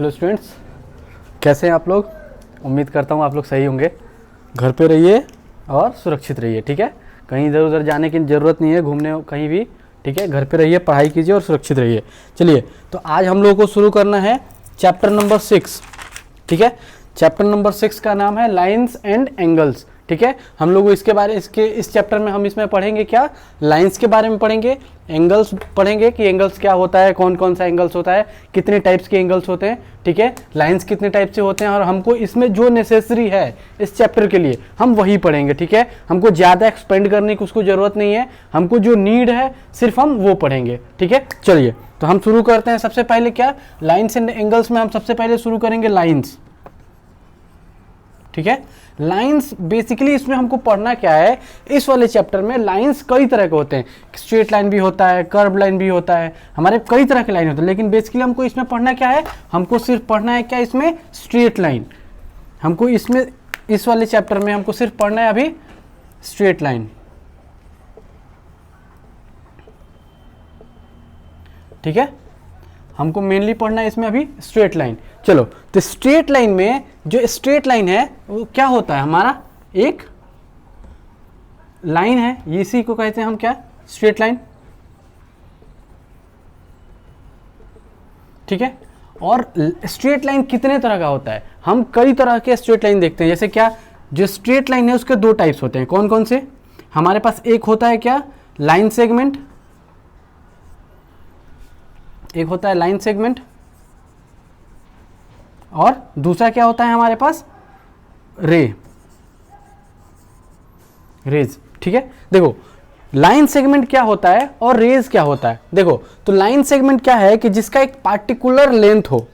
Hello students, कैसे हैं आप लोग। उम्मीद करता हूँ आप लोग सही होंगे। घर पे रहिए और सुरक्षित रहिए, ठीक है। कहीं इधर उधर जाने की ज़रूरत नहीं है, घूमने कहीं भी, ठीक है। घर पे रहिए, पढ़ाई कीजिए और सुरक्षित रहिए। चलिए, तो आज हम लोगों को शुरू करना है चैप्टर नंबर 6, ठीक है। चैप्टर नंबर 6 का नाम है लाइन्स एंड एंगल्स, ठीक है। हम लोग इस चैप्टर में हम इसमें पढ़ेंगे क्या, लाइन्स के बारे में पढ़ेंगे, एंगल्स पढ़ेंगे कि एंगल्स क्या होता है, कौन कौन सा एंगल्स होता है, कितने टाइप्स के एंगल्स होते हैं, ठीक है। लाइन्स कितने टाइप से होते हैं और हमको इसमें जो नेसेसरी है इस चैप्टर के लिए हम वही पढ़ेंगे, ठीक है। हमको ज़्यादा एक्सपेंड करने की उसको ज़रूरत नहीं है, हमको जो नीड है सिर्फ हम वो पढ़ेंगे, ठीक है। चलिए, तो हम शुरू करते हैं। सबसे पहले क्या, लाइन्स एंड एंगल्स में हम सबसे पहले शुरू करेंगे लाइन्स, ठीक है। लाइंस बेसिकली इसमें हमको पढ़ना क्या है, इस वाले चैप्टर में लाइंस कई तरह के होते हैं। स्ट्रेट लाइन भी होता है, कर्व लाइन भी होता है, हमारे कई तरह के लाइन होते हैं। लेकिन बेसिकली हमको इसमें पढ़ना क्या है, हमको सिर्फ पढ़ना है क्या इसमें, स्ट्रेट लाइन। हमको इसमें इस वाले चैप्टर में हमको सिर्फ पढ़ना है अभी स्ट्रेट लाइन, ठीक है। हमको मेनली पढ़ना है इसमें अभी स्ट्रेट लाइन। चलो, तो स्ट्रेट लाइन में जो स्ट्रेट लाइन है वो क्या होता है, हमारा एक लाइन है, इसी को कहते हैं हम क्या, स्ट्रेट लाइन, ठीक है। और स्ट्रेट लाइन कितने तरह का होता है, हम कई तरह के स्ट्रेट लाइन देखते हैं। जैसे क्या, जो स्ट्रेट लाइन है उसके दो टाइप्स होते हैं, कौन कौन से, हमारे पास एक होता है क्या, लाइन सेगमेंट, एक होता है लाइन सेगमेंट, और दूसरा क्या होता है हमारे पास, रेज, ठीक है। देखो, लाइन सेगमेंट क्या होता है और रेज क्या होता है। देखो, तो लाइन सेगमेंट क्या है कि जिसका एक पार्टिकुलर लेंथ हो।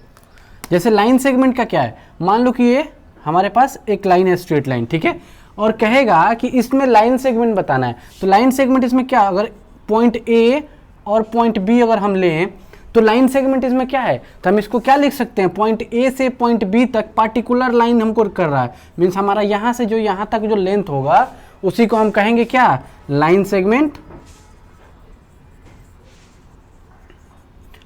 जैसे लाइन सेगमेंट का क्या है, मान लो कि ये हमारे पास एक लाइन है, स्ट्रेट लाइन, ठीक है, और कहेगा कि इसमें लाइन सेगमेंट बताना है। तो लाइन सेगमेंट इसमें क्या, अगर पॉइंट ए और पॉइंट बी अगर हम लें तो लाइन सेगमेंट इसमें क्या है, तो हम इसको क्या लिख सकते हैं, पॉइंट ए से पॉइंट बी तक पार्टिकुलर लाइन हमको कर रहा है। मीन्स हमारा यहां से जो यहां तक जो लेंथ होगा उसी को हम कहेंगे क्या, line segment,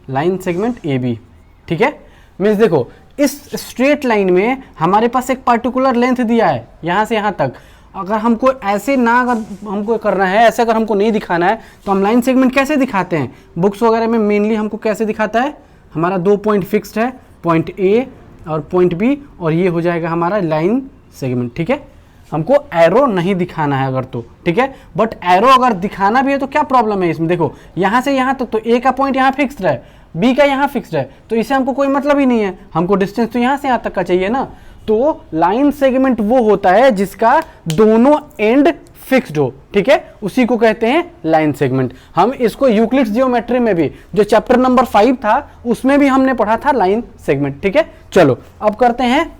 line segment A B, ठीक है। मीन्स देखो, इस स्ट्रेट लाइन में हमारे पास एक पार्टिकुलर लेंथ दिया है यहां से यहां तक। अगर हमको ऐसे ना, अगर हमको करना है ऐसे, अगर हमको नहीं दिखाना है तो हम लाइन सेगमेंट कैसे दिखाते हैं, बुक्स वगैरह में मेनली हमको कैसे दिखाता है, हमारा दो पॉइंट फिक्स्ड है, पॉइंट ए और पॉइंट बी, और ये हो जाएगा हमारा लाइन सेगमेंट, ठीक है। हमको एरो नहीं दिखाना है अगर तो, ठीक है। बट एरो अगर दिखाना भी है तो क्या प्रॉब्लम है इसमें, देखो यहाँ से यहाँ तक तो ए का पॉइंट यहाँ फिक्स्ड है, बी का यहाँ फिक्स्ड है, तो इसे हमको कोई मतलब ही नहीं है, हमको डिस्टेंस तो यहाँ से यहाँ तक का चाहिए ना। तो लाइन सेगमेंट वो होता है जिसका दोनों एंड फिक्स्ड हो, ठीक है, उसी को कहते हैं लाइन सेगमेंट। हम इसको यूक्लिड्स जियोमेट्री में भी, जो चैप्टर नंबर 5 था उसमें भी हमने पढ़ा था लाइन सेगमेंट, ठीक है। चलो, अब करते हैं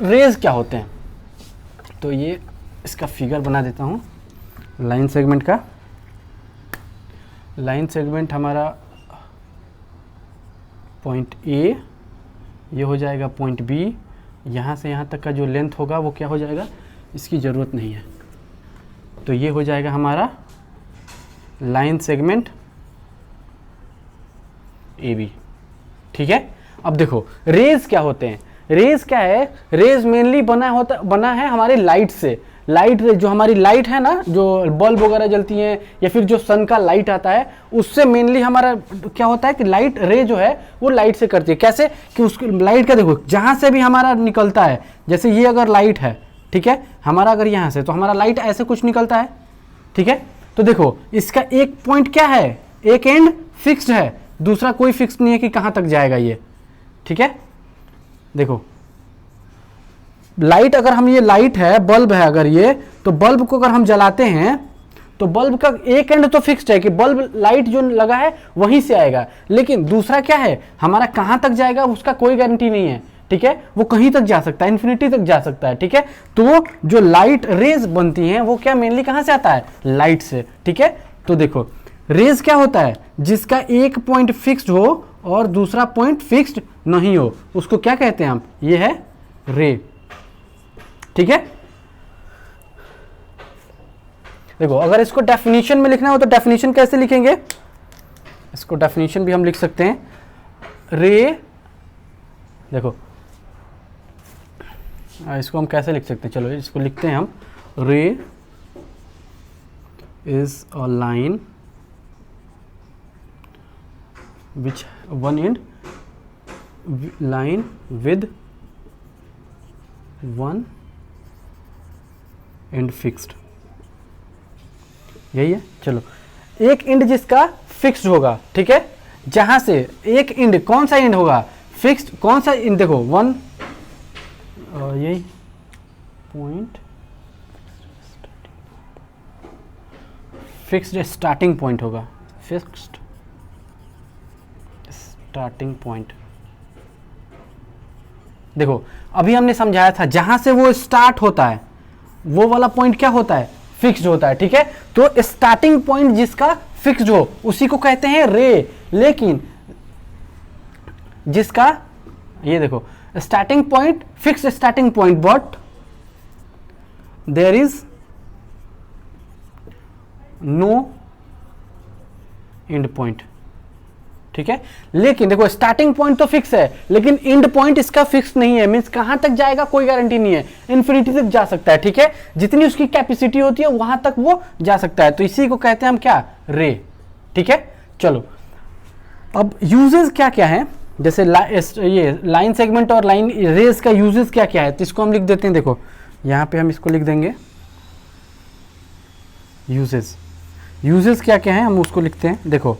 रेज क्या होते हैं। तो ये इसका फिगर बना देता हूं लाइन सेगमेंट का। लाइन सेगमेंट हमारा पॉइंट ए, ये हो जाएगा पॉइंट बी, यहाँ से यहाँ तक का जो लेंथ होगा वो क्या हो जाएगा, इसकी ज़रूरत नहीं है, तो ये हो जाएगा हमारा लाइन सेगमेंट ए बी, ठीक है। अब देखो, रेज क्या होते हैं, रेज क्या है, रेज मेनली बना है हमारे लाइट से। लाइट, जो हमारी लाइट है ना, जो बल्ब वगैरह जलती हैं या फिर जो सन का लाइट आता है, उससे मेनली हमारा क्या होता है कि लाइट रे जो है वो लाइट से करती है। कैसे कि उसकी लाइट का देखो, जहाँ से भी हमारा निकलता है, जैसे ये अगर लाइट है, ठीक है, हमारा अगर यहाँ से, तो हमारा लाइट ऐसे कुछ निकलता है, ठीक है। तो देखो, इसका एक पॉइंट क्या है, एक एंड फिक्स्ड है, दूसरा कोई फिक्स नहीं है कि कहाँ तक जाएगा ये, ठीक है। देखो, लाइट, अगर हम, ये लाइट है, बल्ब है अगर ये, तो बल्ब को अगर हम जलाते हैं तो बल्ब का एक एंड तो फिक्स्ड है कि बल्ब लाइट जो लगा है वहीं से आएगा, लेकिन दूसरा क्या है, हमारा कहां तक जाएगा उसका कोई गारंटी नहीं है, ठीक है। वो कहीं तक जा सकता है, इन्फिनिटी तक जा सकता है, ठीक है। तो जो लाइट रेज बनती हैं वो क्या मेनली कहां से आता है, लाइट से, ठीक है। तो देखो, रेज क्या होता है, जिसका एक पॉइंट फिक्स्ड हो और दूसरा पॉइंट फिक्स्ड नहीं हो, उसको क्या कहते हैं हम, ये है रे, ठीक है। देखो, अगर इसको डेफिनेशन में लिखना हो तो डेफिनेशन कैसे लिखेंगे, इसको डेफिनेशन भी हम लिख सकते हैं, रे देखो इसको हम कैसे लिख सकते हैं, चलो इसको लिखते हैं हम, रे is a line which one and line with one and fixed, यही है। चलो एक एंड जिसका फिक्स्ड होगा, ठीक है, जहां से एक एंड, कौन सा एंड होगा फिक्स्ड, कौन सा एंड, देखो वन, यही पॉइंट फिक्स्ड स्टार्टिंग पॉइंट होगा, फिक्स्ड स्टार्टिंग पॉइंट। देखो अभी हमने समझाया था जहां से वो स्टार्ट होता है वो वाला पॉइंट क्या होता है, फिक्स्ड होता है, ठीक है। तो स्टार्टिंग पॉइंट जिसका फिक्स्ड हो उसी को कहते हैं रे, लेकिन जिसका, ये देखो starting point, fixed starting point, but there is no end point, ठीक है। लेकिन देखो स्टार्टिंग पॉइंट तो फिक्स है लेकिन एंड पॉइंट इसका फिक्स नहीं है, मींस कहां तक जाएगा कोई गारंटी नहीं है, इन्फिनिटी तक जा सकता है, ठीक है, जितनी उसकी कैपेसिटी होती है वहां तक वो जा सकता है, तो इसी को कहते हैं हम क्या, रे, ठीक है। चलो अब यूजेस क्या क्या है, जैसे ये लाइन सेगमेंट और लाइन रेस का यूजेस क्या क्या है, तो इसको हम लिख देते हैं, देखो यहां पे हम इसको लिख देंगे यूजेस क्या क्या है, हम उसको लिखते हैं। देखो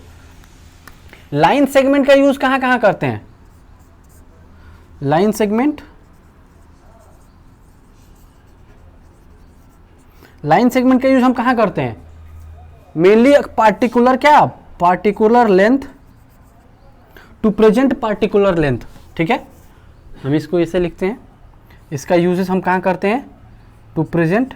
लाइन सेगमेंट का यूज कहां कहां करते हैं, लाइन सेगमेंट का यूज हम कहां करते हैं, मेनली पार्टिकुलर क्या, particular length to present particular length, ठीक है, हम इसको ऐसे लिखते हैं। इसका यूजेस हम कहां करते हैं, टू प्रेजेंट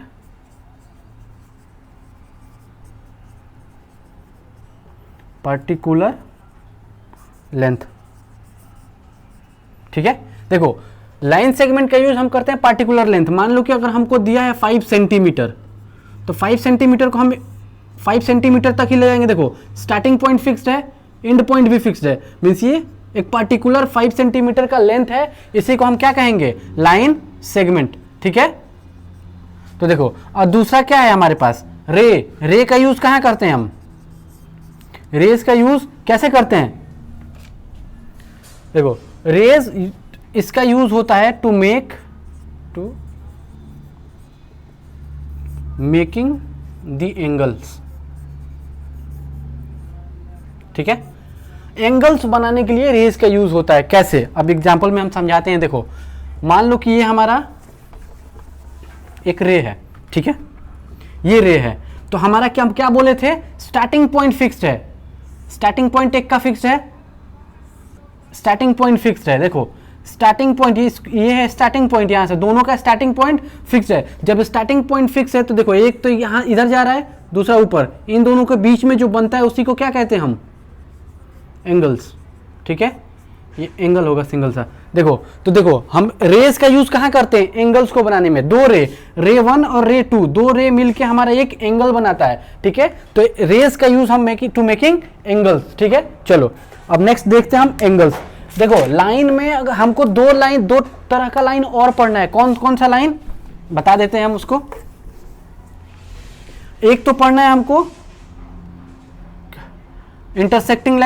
पार्टिकुलर लेंथ, ठीक है। देखो लाइन सेगमेंट का यूज हम करते हैं पार्टिकुलर लेंथ, मान लो कि अगर हमको दिया है 5 सेंटीमीटर, तो 5 सेंटीमीटर को हम 5 सेंटीमीटर तक ही ले जाएंगे। देखो स्टार्टिंग पॉइंट फिक्स्ड है, एंड पॉइंट भी फिक्स्ड है, मीन्स ये एक पार्टिकुलर 5 सेंटीमीटर का लेंथ है, इसी को हम क्या कहेंगे, लाइन सेगमेंट, ठीक है। तो देखो और दूसरा क्या है हमारे पास, रे का यूज कहां करते हैं हम, रेज का यूज कैसे करते हैं, देखो रेज इसका यूज होता है टू मेकिंग द एंगल्स, ठीक है, एंगल्स बनाने के लिए रेज का यूज होता है। कैसे, अब एग्जांपल में हम समझाते हैं। देखो मान लो कि ये हमारा एक रे है, ठीक है, ये रे है, तो हमारा क्या बोले थे, स्टार्टिंग पॉइंट फिक्स्ड है, स्टार्टिंग पॉइंट एक का फिक्स्ड है, स्टार्टिंग पॉइंट फिक्स्ड है। देखो स्टार्टिंग पॉइंट ये है स्टार्टिंग पॉइंट, यहां से दोनों का स्टार्टिंग पॉइंट फिक्स है। जब स्टार्टिंग पॉइंट फिक्स है तो देखो एक तो यहां इधर जा रहा है, दूसरा ऊपर, इन दोनों के बीच में जो बनता है उसी को क्या कहते हैं हम, एंगल्स, ठीक है, ये एंगल होगा सिंगल सा। देखो तो देखो हम रेस का यूज कहां करते हैं, एंगल्स को बनाने में। दो रे 1 और रे 2, दो रे मिलके हमारा एक एंगल बनाता है, ठीक है। तो रेस का यूज हम टू मेकिंग एंगल्स, ठीक है। चलो अब नेक्स्ट देखते हैं हम एंगल्स। देखो लाइन में अगर हमको दो तरह का लाइन और पढ़ना है, कौन कौन सा लाइन बता देते हैं हम उसको। एक तो पढ़ना है हमको इंटरसेक्टिंग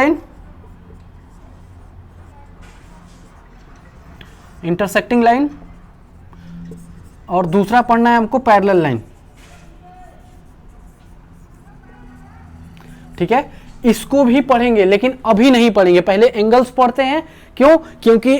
लाइन, और दूसरा पढ़ना है हमको पैरेलल लाइन, ठीक है। इसको भी पढ़ेंगे लेकिन अभी नहीं पढ़ेंगे, पहले एंगल्स पढ़ते हैं। क्यों, क्योंकि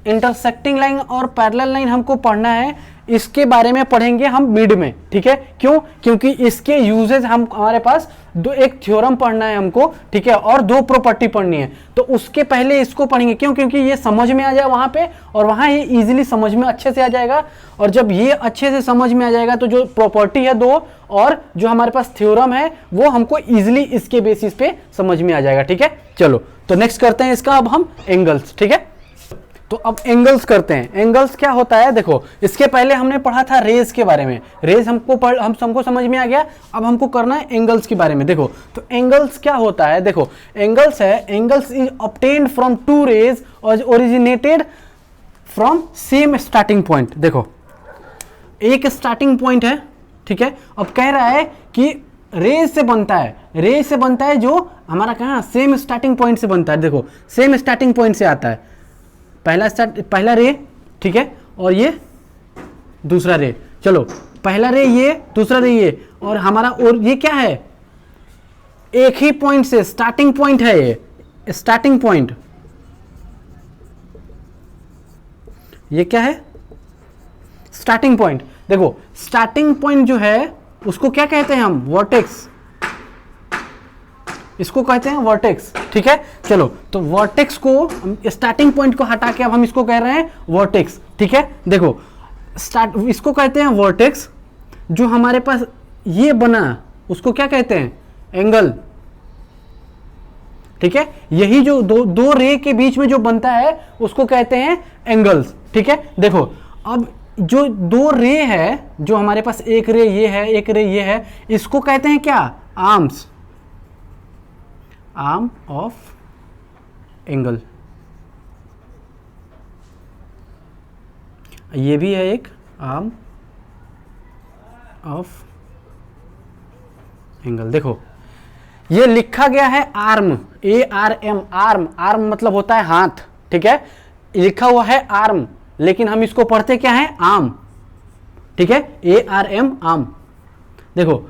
इंटरसेक्टिंग लाइन और पैरेलल लाइन हमको पढ़ना है, इसके बारे में पढ़ेंगे हम मिड में, ठीक है। क्यों, क्योंकि इसके यूजेस हम हमारे पास एक थ्योरम पढ़ना है हमको, ठीक है, और 2 प्रॉपर्टी पढ़नी है, तो उसके पहले इसको पढ़ेंगे। क्यों, क्योंकि ये समझ में आ जाए वहां पे, और वहां ये इजीली समझ में अच्छे से आ जाएगा। और जब ये अच्छे से समझ में आ जाएगा तो जो प्रॉपर्टी है 2 और जो हमारे पास थ्योरम है वो हमको इजीली इसके बेसिस पे समझ में आ जाएगा, ठीक है। चलो तो नेक्स्ट करते हैं इसका अब हम एंगल्स, ठीक है। तो अब एंगल्स करते हैं। एंगल्स क्या होता है, देखो इसके पहले हमने पढ़ा था रेज के बारे में, रेज हमको समझ में आ गया। अब हमको करना है एंगल्स के बारे में। देखो तो एंगल्स क्या होता है, देखो एंगल्स है, angles is obtained from 2 rays और originated from same starting point. देखो एक स्टार्टिंग पॉइंट है, ठीक है, अब कह रहा है कि रेज से बनता है, रेज से बनता है जो हमारा कहाँ सेम स्टार्टिंग पॉइंट से बनता है। देखो सेम स्टार्टिंग पॉइंट से आता है, पहला रे, ठीक है, और ये दूसरा रे। चलो पहला रे ये, दूसरा रे ये, और हमारा और ये क्या है, एक ही पॉइंट से स्टार्टिंग पॉइंट है, ये स्टार्टिंग पॉइंट, ये क्या है स्टार्टिंग पॉइंट। देखो स्टार्टिंग पॉइंट जो है उसको क्या कहते हैं हम, वर्टेक्स, इसको कहते हैं वर्टेक्स, ठीक है। चलो तो वर्टेक्स को, स्टार्टिंग पॉइंट को हटा के अब हम इसको कह रहे हैं वर्टेक्स, ठीक है। देखो इसको कहते हैं वर्टेक्स, जो हमारे पास ये बना उसको क्या कहते हैं, एंगल, ठीक है। यही जो दो रे के बीच में जो बनता है उसको कहते हैं एंगल्स, ठीक है। देखो अब जो दो रे है, जो हमारे पास एक रे ये है, एक रे ये है, इसको कहते हैं क्या, आर्म्स, आर्म ऑफ एंगल। ये भी है एक आर्म ऑफ एंगल। देखो ये लिखा गया है आर्म, ARM, आर्म, आर्म मतलब होता है हाथ, ठीक है, लिखा हुआ है आर्म, लेकिन हम इसको पढ़ते क्या है, आर्म, ठीक है, ARM, आर्म। देखो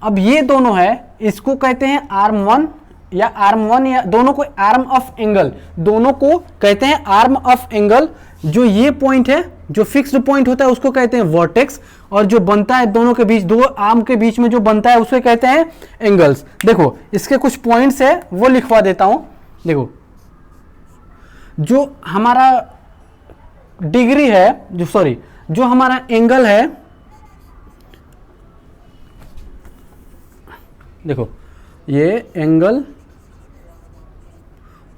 अब ये दोनों है, इसको कहते हैं आर्म 1 या आर्म 1, या दोनों को आर्म ऑफ एंगल, दोनों को कहते हैं आर्म ऑफ एंगल। जो ये पॉइंट है, जो फिक्स्ड पॉइंट होता है उसको कहते हैं वर्टेक्स, और जो बनता है दोनों के बीच, दो आर्म के बीच में जो बनता है उसको कहते हैं एंगल्स। देखो इसके कुछ पॉइंट्स है वो लिखवा देता हूं। देखो जो हमारा डिग्री है, जो हमारा एंगल है, देखो ये एंगल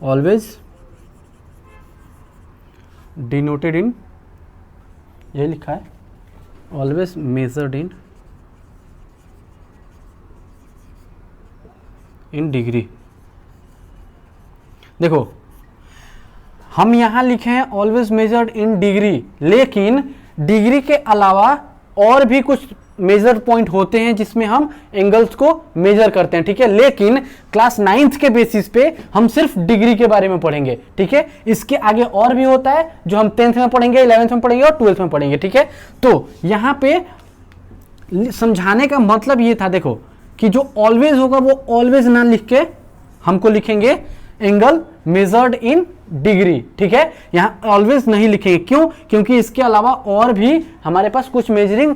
ऑलवेज डिनोटेड इन, ये लिखा है ऑलवेज मेजर्ड इन डिग्री। देखो हम यहां लिखे हैं ऑलवेज मेजर्ड इन डिग्री, लेकिन डिग्री के अलावा और भी कुछ मेजर पॉइंट होते हैं जिसमें हम एंगल्स को मेजर करते हैं, ठीक है। लेकिन क्लास 9th के बेसिस पे हम सिर्फ डिग्री के बारे में पढ़ेंगे, ठीक है। इसके आगे और भी होता है जो हम 10th में पढ़ेंगे, 11th में पढ़ेंगे और 12th में पढ़ेंगे, ठीक है। तो यहां पे समझाने का मतलब ये था, देखो कि जो ऑलवेज होगा वो ऑलवेज ना लिख के हमको लिखेंगे एंगल मेजर्ड इन डिग्री, ठीक है। यहां ऑलवेज नहीं लिखेंगे, क्यों, क्योंकि इसके अलावा और भी हमारे पास कुछ मेजरिंग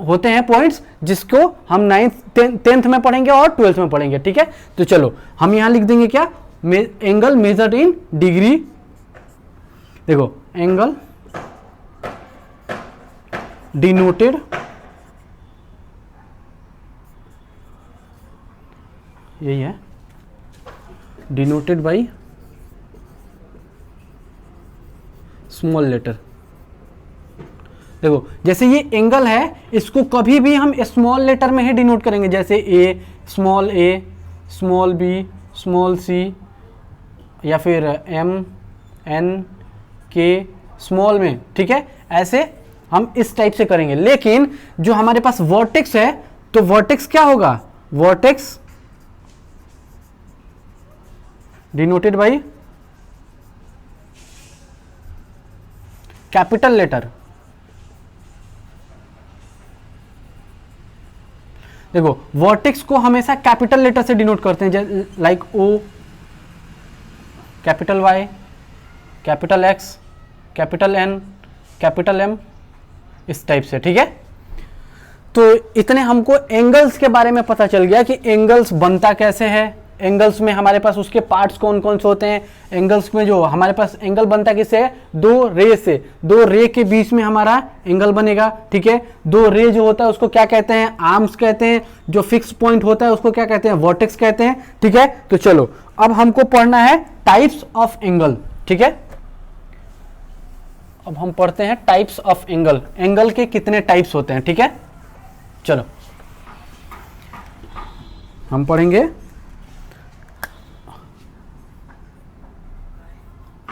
होते हैं पॉइंट्स, जिसको हम 10th में पढ़ेंगे और 12th में पढ़ेंगे, ठीक है। तो चलो हम यहां लिख देंगे क्या, एंगल मेजर्ड इन डिग्री। देखो एंगल डिनोटेड यही है, डिनोटेड बाई स्मॉल लेटर। देखो जैसे ये एंगल है, इसको कभी भी हम स्मॉल लेटर में ही डिनोट करेंगे, जैसे ए, स्मॉल बी, स्मॉल सी, या फिर एम, एन, के स्मॉल में, ठीक है। ऐसे हम इस टाइप से करेंगे। लेकिन जो हमारे पास वर्टेक्स है, तो वर्टेक्स क्या होगा, vertex denoted by capital letter. देखो वर्टेक्स को हमेशा कैपिटल लेटर से डिनोट करते हैं, like O, capital Y, capital X, capital N, capital M, इस टाइप से, ठीक है। तो इतने हमको एंगल्स के बारे में पता चल गया कि एंगल्स बनता कैसे है, एंगल्स में हमारे पास उसके पार्ट्स कौन कौन से होते हैं। एंगल्स में जो हमारे पास एंगल बनता किससे है, दो रे से, दो रे के बीच में हमारा एंगल बनेगा, ठीक है। दो रे जो होता है उसको क्या कहते हैं, आर्म्स कहते हैं। जो फिक्स पॉइंट होता है उसको क्या कहते हैं, वर्टेक्स कहते हैं, ठीक है। तो चलो अब हमको पढ़ना है टाइप्स ऑफ एंगल, ठीक है। अब हम पढ़ते हैं टाइप्स ऑफ एंगल, एंगल के कितने टाइप्स होते हैं, ठीक है। चलो हम पढ़ेंगे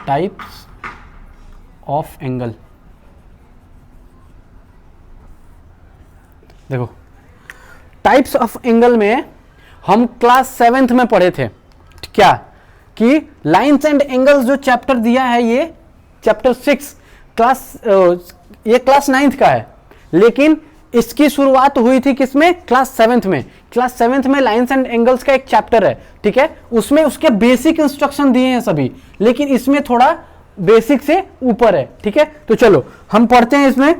टाइप्स ऑफ एंगल। देखो टाइप्स ऑफ एंगल में हम क्लास 7th में पढ़े थे क्या, कि लाइन्स एंड एंगल्स जो चैप्टर दिया है ये चैप्टर 6 ये क्लास 9th का है, लेकिन इसकी शुरुआत हुई थी किसमें, क्लास 7th में। क्लास 7th में लाइन्स एंड एंगल्स का एक चैप्टर है, ठीक है, उसमें उसके बेसिक इंस्ट्रक्शन दिए हैं सभी, लेकिन इसमें थोड़ा बेसिक से ऊपर है, ठीक है। तो चलो हम पढ़ते हैं इसमें।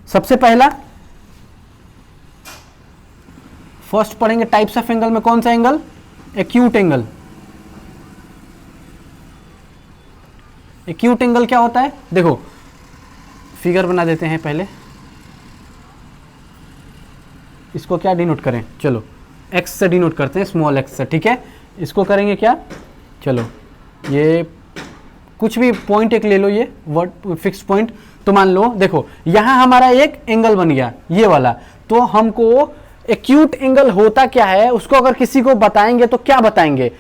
सबसे पहला फर्स्ट पढ़ेंगे टाइप्स ऑफ एंगल में, कौन सा angle, acute angle. Acute angle क्या होता है, देखो फिगर बना देते हैं पहले, इसको क्या डिनोट करें, चलो एक्स से डिनोट करते हैं, स्मॉल एक्स से, ठीक है। इसको करेंगे क्या, चलो ये कुछ भी पॉइंट एक ले लो, ये वर्ड फिक्स पॉइंट। तो मान लो देखो यहां हमारा एक एंगल बन गया ये वाला, तो हमको एक्यूट एंगल होता क्या है उसको अगर किसी को बताएंगे तो क्या बताएंगे,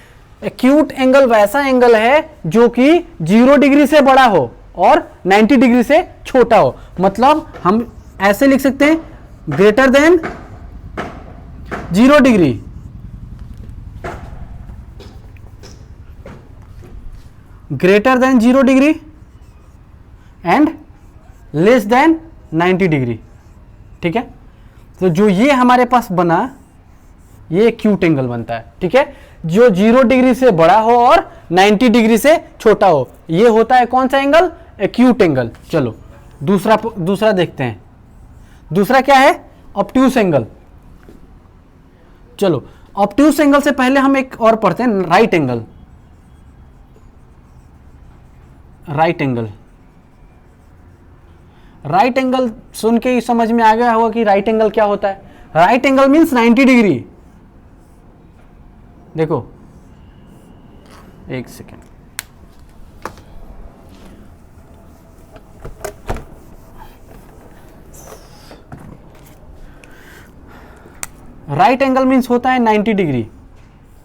एक्यूट एंगल वैसा एंगल है जो कि 0 डिग्री से बड़ा हो और 90 डिग्री से छोटा हो। मतलब हम ऐसे लिख सकते हैं, greater than 0 degree, greater than 0 degree and less than 90 degree, ठीक है। तो जो ये हमारे पास बना ये एक्यूट एंगल बनता है, ठीक है, जो 0 डिग्री से बड़ा हो और 90 डिग्री से छोटा हो, ये होता है कौन सा एंगल, एक्यूट एंगल। चलो दूसरा देखते हैं, दूसरा क्या है, ऑब्ट्यूस एंगल। चलो ऑब्ट्यूस एंगल से पहले हम एक और पढ़ते हैं, right angle. Right angle, right angle सुन के ही समझ में आ गया होगा कि राइट एंगल क्या होता है। Right angle means 90 degree. देखो एक सेकेंड, राइट एंगल मींस होता है 90 डिग्री,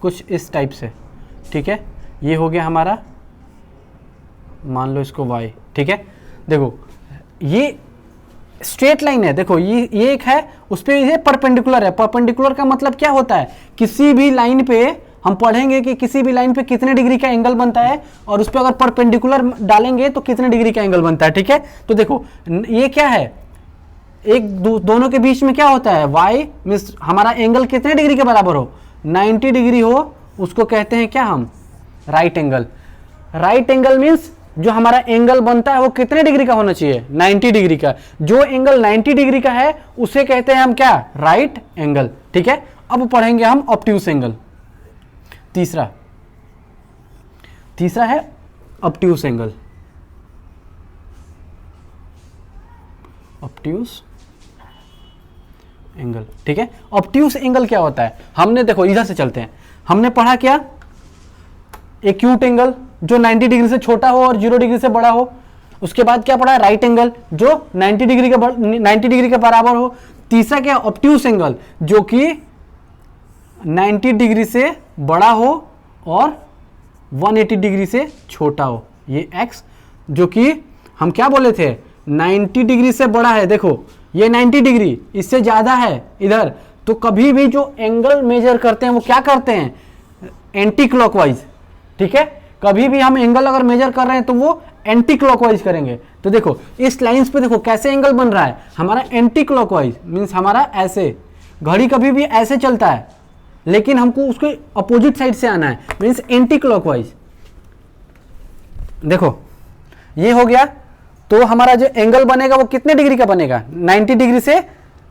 कुछ इस टाइप से, ठीक है। ये हो गया हमारा, मान लो इसको y, ठीक है। देखो ये स्ट्रेट लाइन है, देखो ये एक है, उस पे ये परपेंडिकुलर है। परपेंडिकुलर का मतलब क्या होता है, किसी भी लाइन पे हम पढ़ेंगे कि किसी भी लाइन पे कितने डिग्री का एंगल बनता है और उस पे अगर परपेंडिकुलर डालेंगे तो कितने डिग्री का एंगल बनता है, ठीक है। तो देखो ये क्या है, एक दोनों के बीच में क्या होता है, y मींस हमारा एंगल कितने डिग्री के बराबर हो, 90 डिग्री हो, उसको कहते हैं क्या हम, right angle. Right angle means जो हमारा एंगल बनता है वो कितने डिग्री का होना चाहिए, 90 डिग्री का। जो एंगल 90 डिग्री का है उसे कहते हैं हम क्या, राइट एंगल, ठीक है। अब पढ़ेंगे हम ऑब्ट्यूस एंगल। तीसरा है ऑब्ट्यूस एंगल। ऑब्ट्यूस एंगल, ठीक है। ऑब्ट्यूस एंगल क्या होता है, हमने देखो इधर से चलते हैं, हमने पढ़ा क्या, एक्यूट एंगल जो 90 डिग्री से छोटा हो और 0 डिग्री से बड़ा हो। उसके बाद क्या पढ़ा, राइट एंगल जो 90 डिग्री के बराबर हो। तीसरा क्या, ऑब्ट्यूस एंगल जो कि 90 डिग्री से बड़ा हो और 180 डिग्री से छोटा हो। ये x जो कि हम क्या बोले थे, 90 डिग्री से बड़ा है, देखो ये 90 डिग्री इससे ज्यादा है इधर, तो कभी भी जो एंगल मेजर करते हैं वो क्या करते हैं, एंटी क्लॉकवाइज, ठीक है। कभी भी हम एंगल अगर मेजर कर रहे हैं तो वो एंटी क्लॉकवाइज करेंगे। तो देखो इस लाइंस पे देखो कैसे एंगल बन रहा है हमारा, एंटी क्लॉकवाइज मींस हमारा ऐसे, घड़ी कभी भी ऐसे चलता है लेकिन हमको उसके अपोजिट साइड से आना है, मींस एंटी क्लॉकवाइज। देखो ये हो गया, तो हमारा जो एंगल बनेगा वो कितने डिग्री का बनेगा, 90 डिग्री से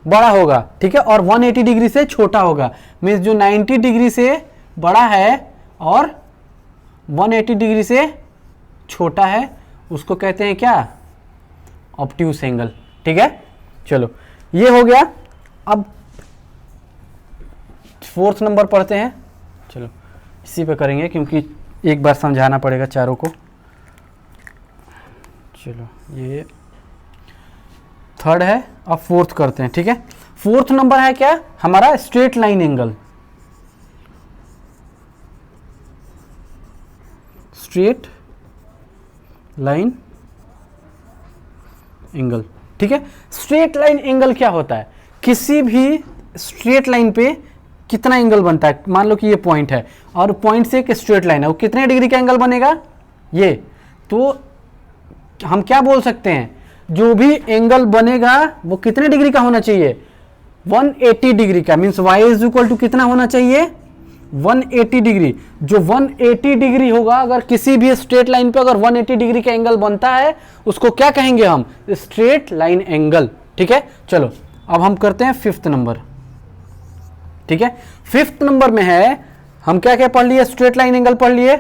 बड़ा होगा, ठीक है, और 180 डिग्री से छोटा होगा। मींस जो 90 डिग्री से बड़ा है और 180 डिग्री से छोटा है उसको कहते हैं क्या, ऑब्ट्यूस एंगल, ठीक है। चलो ये हो गया। अब 4th नंबर पढ़ते हैं, चलो इसी पे करेंगे क्योंकि एक बार समझाना पड़ेगा चारों को। चलो ये 3rd है, अब 4th करते हैं, ठीक है। 4th नंबर है क्या हमारा, straight line angle. Straight line angle. ठीक है, स्ट्रेट लाइन एंगल क्या होता है, किसी भी स्ट्रेट लाइन पे कितना एंगल बनता है। मान लो कि ये पॉइंट है और पॉइंट से एक स्ट्रेट लाइन है, वो कितने डिग्री का एंगल बनेगा, ये। तो हम क्या बोल सकते हैं, जो भी एंगल बनेगा वो कितने डिग्री का होना चाहिए, 180 डिग्री का। Means y is equal to कितना होना चाहिए, 180 डिग्री। जो 180 डिग्री होगा, अगर किसी भी स्ट्रेट लाइन पे अगर 180 डिग्री का एंगल बनता है, उसको क्या कहेंगे हम, स्ट्रेट लाइन एंगल। ठीक है, चलो अब हम करते हैं 5th नंबर। ठीक है, 5th नंबर में है, हम क्या क्या पढ़ लिए, स्ट्रेट लाइन एंगल पढ़ लिए,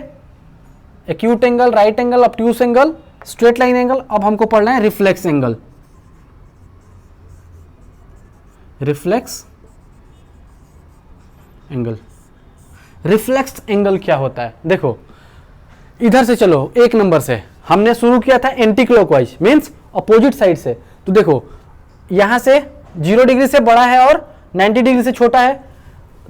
acute angle, right angle, obtuse angle, straight line angle. अब हमको पढ़ना है reflex angle. Reflex angle, reflex angle क्या होता है, देखो इधर से चलो, 1 नंबर से हमने शुरू किया था anti clockwise, means opposite side से। तो देखो यहां से 0 डिग्री से बड़ा है और 90 डिग्री से छोटा है,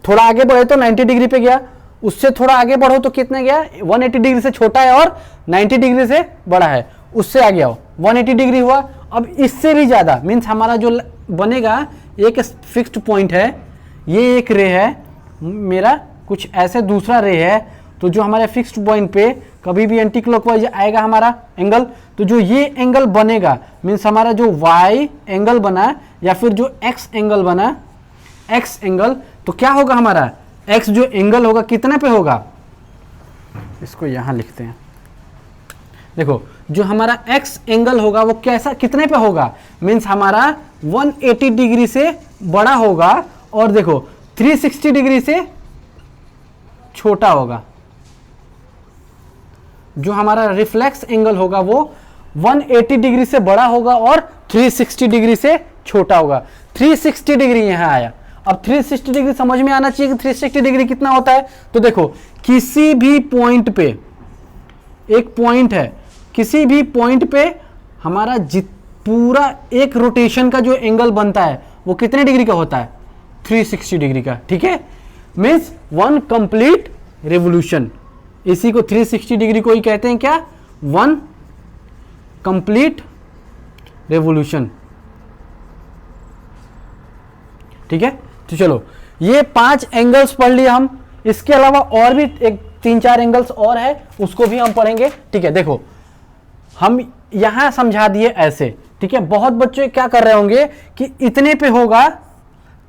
थोड़ा आगे बढ़े तो 90 डिग्री पे गया, उससे थोड़ा आगे बढ़ो तो कितने गया, 180 डिग्री से छोटा है और 90 डिग्री से बड़ा है, उससे आगे आओ 180 डिग्री हुआ। अब इससे भी ज्यादा, मीन्स हमारा जो बनेगा, एक फिक्स्ड पॉइंट है, ये एक रे है मेरा, कुछ ऐसे दूसरा रे है। तो जो हमारे फिक्स्ड पॉइंट पे कभी भी एंटी क्लॉकवाइज आएगा हमारा एंगल, तो जो ये एंगल बनेगा, मीन्स हमारा जो y एंगल बना या फिर जो x एंगल बना, x एंगल, तो क्या होगा हमारा x जो एंगल होगा कितने पे होगा, इसको यहां लिखते हैं। देखो जो हमारा x एंगल होगा वो कैसा, कितने पे होगा, मीन्स हमारा 180 डिग्री से बड़ा होगा और देखो 360 डिग्री से छोटा होगा। जो हमारा रिफ्लेक्स एंगल होगा वो 180 डिग्री से बड़ा होगा और 360 डिग्री से छोटा होगा। 360 डिग्री यहां आया। अब 360 डिग्री समझ में आना चाहिए कि 360 डिग्री कितना होता है। तो देखो किसी भी पॉइंट पे, एक पॉइंट है, किसी भी पॉइंट पे हमारा पूरा एक रोटेशन का जो एंगल बनता है वो कितने डिग्री का होता है, 360 डिग्री का। ठीक है, मीन्स 1 कंप्लीट रेवोल्यूशन। इसी को 360 डिग्री को ही कहते हैं क्या, 1 कंप्लीट रेवोल्यूशन। ठीक है, तो चलो ये 5 एंगल्स पढ़ लिए हम, इसके अलावा और भी एक 3-4 एंगल्स और है, उसको भी हम पढ़ेंगे। ठीक है, देखो हम यहां समझा दिए ऐसे। ठीक है, बहुत बच्चे क्या कर रहे होंगे कि इतने पे होगा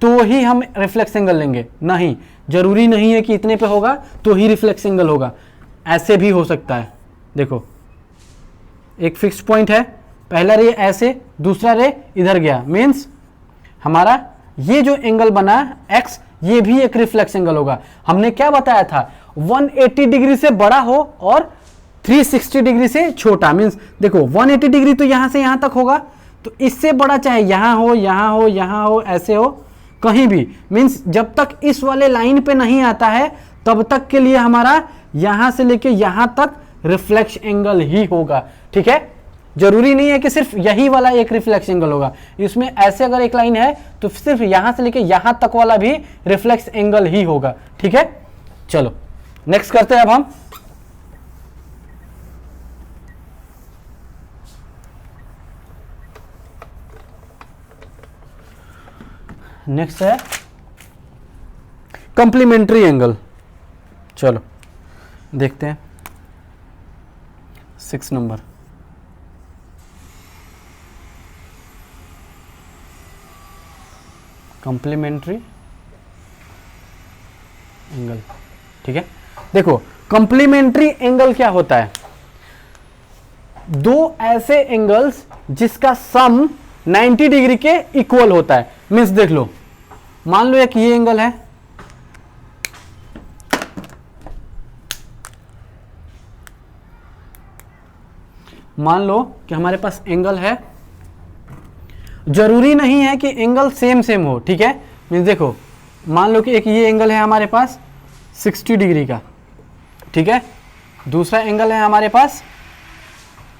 तो ही हम रिफ्लेक्स एंगल लेंगे, नहीं, जरूरी नहीं है कि इतने पे होगा तो ही रिफ्लेक्स एंगल होगा, ऐसे भी हो सकता है। देखो एक फिक्स्ड पॉइंट है, पहला रे ऐसे, दूसरा रे इधर गया, मीन्स हमारा ये जो एंगल बना x, ये भी एक रिफ्लेक्स एंगल होगा। हमने क्या बताया था, 180 डिग्री से बड़ा हो और 360 डिग्री से छोटा। मीन्स देखो 180 डिग्री तो यहां से यहां तक होगा, तो इससे बड़ा चाहे यहां हो, यहां हो, यहां हो, ऐसे हो, कहीं भी, मीन्स जब तक इस वाले लाइन पे नहीं आता है तब तक के लिए हमारा यहां से लेके यहां तक रिफ्लेक्स एंगल ही होगा। ठीक है, जरूरी नहीं है कि सिर्फ यही वाला एक रिफ्लेक्स एंगल होगा, इसमें ऐसे अगर एक लाइन है तो सिर्फ यहां से लेके यहां तक वाला भी रिफ्लेक्स एंगल ही होगा। ठीक है, चलो नेक्स्ट करते हैं। अब हम नेक्स्ट है कंप्लीमेंट्री एंगल। चलो देखते हैं 6 नंबर। Complementary angle. ठीक है, देखो कंप्लीमेंट्री एंगल क्या होता है, दो ऐसे एंगल्स जिसका सम 90 डिग्री के इक्वल होता है। मीन्स देख लो, मान लो एक ये एंगल है, मान लो कि हमारे पास एंगल है, जरूरी नहीं है कि एंगल सेम सेम हो। ठीक है, मीन्स देखो मान लो कि एक ये एंगल है हमारे पास 60 डिग्री का, ठीक है, दूसरा एंगल है हमारे पास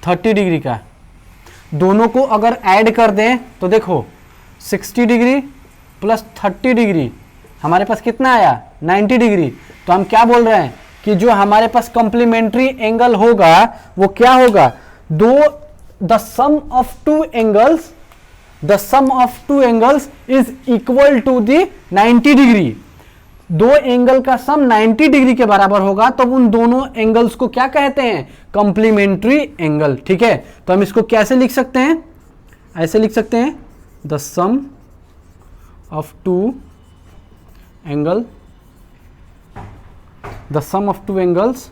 30 डिग्री का। दोनों को अगर ऐड कर दें तो देखो 60 डिग्री प्लस 30 डिग्री हमारे पास कितना आया, 90 डिग्री। तो हम क्या बोल रहे हैं कि जो हमारे पास कॉम्प्लीमेंट्री एंगल होगा वो क्या होगा, दो the sum of two angles, the sum of two angles is equal to the 90 degree. दो एंगल का सम 90 डिग्री के बराबर होगा तो उन दोनों एंगल्स को क्या कहते हैं? Complementary angle. ठीक है, तो हम इसको कैसे लिख सकते हैं? ऐसे लिख सकते हैं, the sum of two angle, the sum of two angles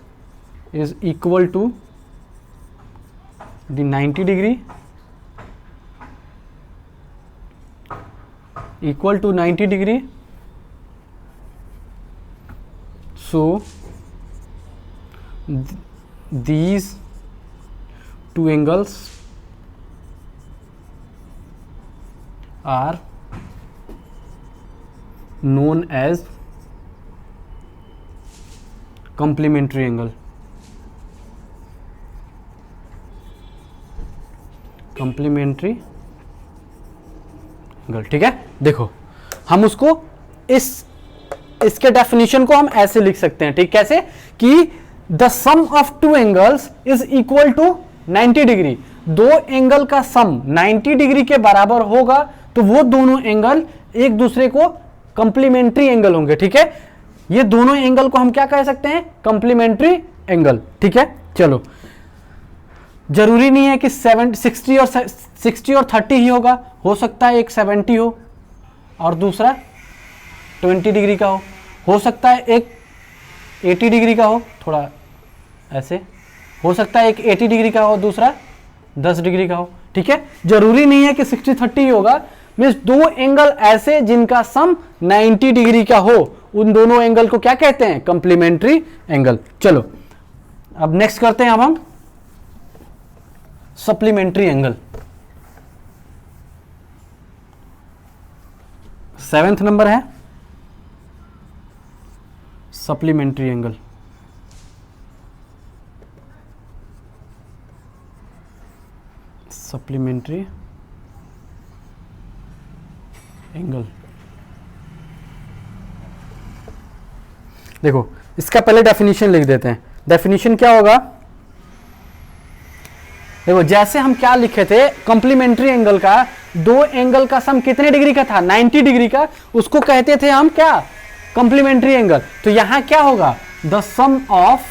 is equal to the 90 degree, equal to 90 degree. So these two angles are known as complementary angle. Complementary angle. ठीक है, देखो हम उसको इसके डेफिनेशन को हम ऐसे लिख सकते हैं। ठीक, कैसे कि the sum of two angles is equal to 90 degree. दो एंगल का सम 90 डिग्री के बराबर होगा तो वो दोनों एंगल एक दूसरे को कंप्लीमेंट्री एंगल होंगे। ठीक है, ये दोनों एंगल को हम क्या कह सकते हैं? Complementary angle. ठीक है, चलो, जरूरी नहीं है कि 60 और 30 ही होगा, हो सकता है एक 70 हो और दूसरा 20 डिग्री का हो सकता है एक 80 डिग्री का हो, थोड़ा ऐसे हो सकता है एक 80 डिग्री का हो, दूसरा 10 डिग्री का हो। ठीक है, जरूरी नहीं है कि 60-30 ही होगा। मीन्स दो एंगल ऐसे जिनका सम 90 डिग्री का हो, उन दोनों एंगल को क्या कहते हैं? Complementary angle. चलो अब नेक्स्ट करते हैं अब हम सप्लीमेंट्री एंगल। 7th नंबर है सप्लीमेंट्री एंगल। सप्लीमेंट्री एंगल, देखो इसका पहले डेफिनेशन लिख देते हैं। डेफिनेशन क्या होगा? देखो जैसे हम क्या लिखे थे, कंप्लीमेंट्री एंगल का दो एंगल का सम कितने डिग्री का था? 90 डिग्री का, उसको कहते थे हम क्या? Complementary angle. तो यहां क्या होगा? The sum of